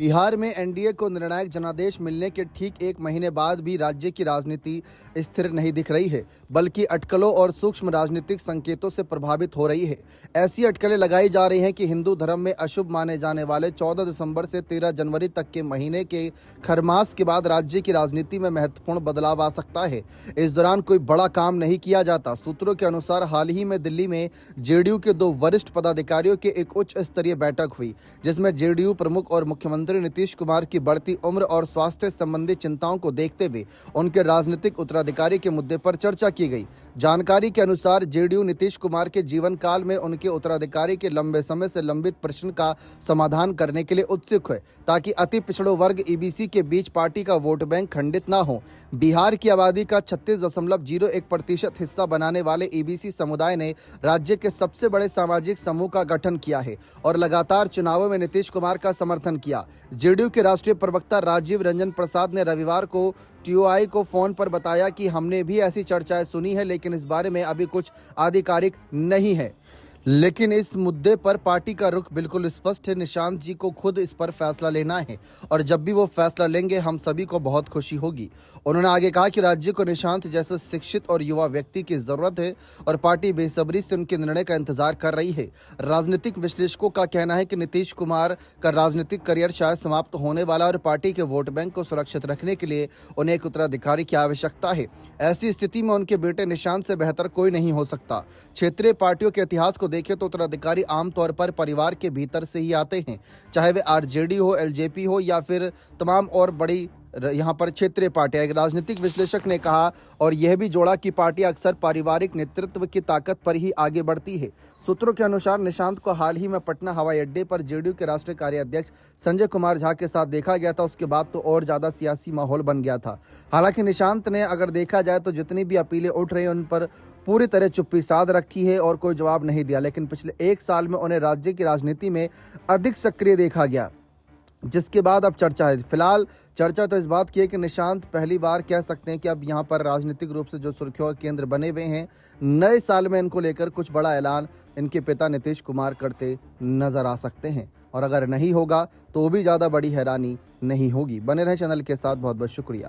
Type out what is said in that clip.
बिहार में एनडीए को निर्णायक जनादेश मिलने के ठीक एक महीने बाद भी राज्य की राजनीति स्थिर नहीं दिख रही है, बल्कि अटकलों और सूक्ष्म राजनीतिक संकेतों से प्रभावित हो रही है। ऐसी अटकलें लगाई जा रही हैं कि हिंदू धर्म में अशुभ माने जाने वाले 14 दिसंबर से 13 जनवरी तक के महीने के खरमास के बाद राज्य की राजनीति में महत्वपूर्ण बदलाव आ सकता है। इस दौरान कोई बड़ा काम नहीं किया जाता। सूत्रों के अनुसार हाल ही में दिल्ली में जेडीयू के 2 वरिष्ठ पदाधिकारियों की एक उच्च स्तरीय बैठक हुई, जिसमें जेडीयू प्रमुख और मुख्यमंत्री नीतीश कुमार की बढ़ती उम्र और स्वास्थ्य संबंधी चिंताओं को देखते हुए उनके राजनीतिक उत्तराधिकारी के मुद्दे पर चर्चा की गई। जानकारी के अनुसार जेडीयू नीतीश कुमार के जीवन काल में उनके उत्तराधिकारी के लंबे समय से लंबित प्रश्न का समाधान करने के लिए उत्सुक है, ताकि अति पिछड़ो वर्ग ईबीसी के बीच पार्टी का वोट बैंक खंडित न हो। बिहार की आबादी का 36.01% हिस्सा बनाने वाले ईबीसी समुदाय ने राज्य के सबसे बड़े सामाजिक समूह का गठन किया है और लगातार चुनावों में नीतीश कुमार का समर्थन किया। जेडीयू के राष्ट्रीय प्रवक्ता राजीव रंजन प्रसाद ने रविवार को टीओआई को फोन पर बताया कि हमने भी ऐसी चर्चाएं सुनी है, लेकिन इस बारे में अभी कुछ आधिकारिक नहीं है। लेकिन इस मुद्दे पर पार्टी का रुख बिल्कुल स्पष्ट है। निशांत जी को खुद इस पर फैसला लेना है और जब भी वो फैसला लेंगे हम सभी को बहुत खुशी होगी। उन्होंने आगे कहा कि राज्य को निशांत जैसे शिक्षित और युवा व्यक्ति की जरूरत है और पार्टी बेसब्री से उनके निर्णय का इंतजार कर रही है। राजनीतिक विश्लेषकों का कहना है कि नीतीश कुमार का राजनीतिक करियर शायद समाप्त होने वाला और पार्टी के वोट बैंक को सुरक्षित रखने के लिए उन्हें एक उत्तराधिकारी की आवश्यकता है। ऐसी स्थिति में उनके बेटे निशांत से बेहतर कोई नहीं हो सकता। क्षेत्रीय पार्टियों के इतिहास को देखें तो उत्तराधिकारी आमतौर पर परिवार के भीतर से ही आते हैं, चाहे वे आरजेडी हो, एलजेपी हो या फिर तमाम और बड़ी यहाँ पर क्षेत्रीय पार्टियां। एक राजनीतिक विश्लेषक ने कहा और यह भी जोड़ा कि पार्टी अक्सर पारिवारिक नेतृत्व की ताकत पर ही आगे बढ़ती है। सूत्रों के अनुसार निशांत को हाल ही में पटना हवाई अड्डे पर जेडीयू के राष्ट्रीय कार्याध्यक्ष संजय कुमार झा के साथ देखा गया था। उसके बाद तो और ज्यादा सियासी माहौल बन गया था। हालांकि निशांत ने अगर देखा जाए तो जितनी भी अपीलें उठ रही हैं उन पर पूरी तरह चुप्पी साध रखी है और कोई जवाब नहीं दिया। लेकिन पिछले 1 साल में उन्हें राज्य की राजनीति में अधिक सक्रिय देखा गया, जिसके बाद अब चर्चा है। फिलहाल चर्चा तो इस बात की है कि निशांत पहली बार कह सकते हैं कि अब यहाँ पर राजनीतिक रूप से जो सुर्खियों का केंद्र बने हुए हैं, नए साल में इनको लेकर कुछ बड़ा ऐलान इनके पिता नीतीश कुमार करते नजर आ सकते हैं। और अगर नहीं होगा तो भी ज़्यादा बड़ी हैरानी नहीं होगी। बने रहे चैनल के साथ। बहुत बहुत शुक्रिया।